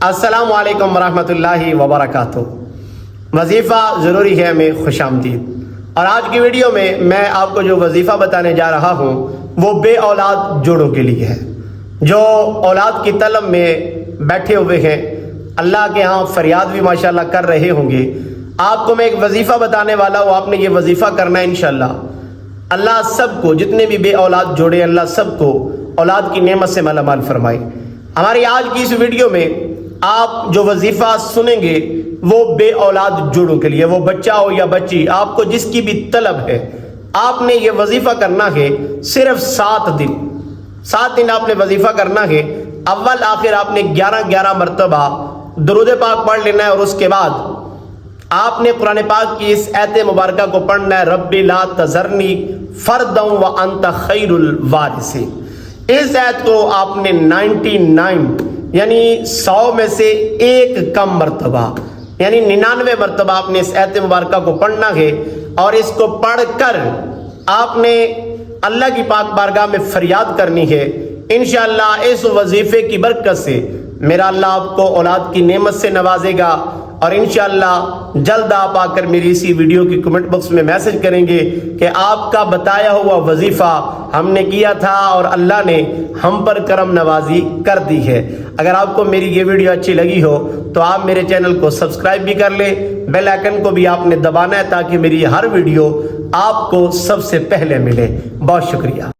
السلام علیکم ورحمۃ اللہ وبرکاتہ۔ وظیفہ ضروری ہے میں خوش آمدید۔ اور آج کی ویڈیو میں آپ کو جو وظیفہ بتانے جا رہا ہوں وہ بے اولاد جوڑوں کے لیے ہے، جو اولاد کی طلب میں بیٹھے ہوئے ہیں، اللہ کے ہاں فریاد بھی ماشاءاللہ کر رہے ہوں گے۔ آپ کو میں ایک وظیفہ بتانے والا ہوں، آپ نے یہ وظیفہ کرنا ہے انشاءاللہ۔ اللہ سب کو، جتنے بھی بے اولاد جوڑے، اللہ سب کو اولاد کی نعمت سے مالا مال فرمائے۔ ہماری آج کی اس ویڈیو میں آپ جو وظیفہ سنیں گے وہ بے اولاد جوڑوں کے لیے، وہ بچہ ہو یا بچی، آپ کو جس کی بھی طلب ہے، آپ نے یہ وظیفہ کرنا ہے صرف 7 دن آپ نے وظیفہ کرنا ہے۔ اول آخر آپ نے 11 مرتبہ درود پاک پڑھ لینا ہے، اور اس کے بعد آپ نے قرآن پاک کی اس آیت مبارکہ کو پڑھنا ہے، رب لا تذرنی فردا وانت خیر الوارثین۔ اس آیت کو آپ نے 99 یعنی 100 میں سے ایک کم مرتبہ یعنی 99 مرتبہ آپ نے اس آیت مبارکہ کو پڑھنا ہے، اور اس کو پڑھ کر آپ نے اللہ کی پاک بارگاہ میں فریاد کرنی ہے۔ انشاءاللہ اس وظیفے کی برکت سے میرا اللہ آپ کو اولاد کی نعمت سے نوازے گا، اور انشاءاللہ جلد آپ آ کر میری اسی ویڈیو کی کمنٹ باکس میں میسج کریں گے کہ آپ کا بتایا ہوا وظیفہ ہم نے کیا تھا اور اللہ نے ہم پر کرم نوازی کر دی ہے۔ اگر آپ کو میری یہ ویڈیو اچھی لگی ہو تو آپ میرے چینل کو سبسکرائب بھی کر لیں، بیل آئیکن کو بھی آپ نے دبانا ہے تاکہ میری ہر ویڈیو آپ کو سب سے پہلے ملے۔ بہت شکریہ۔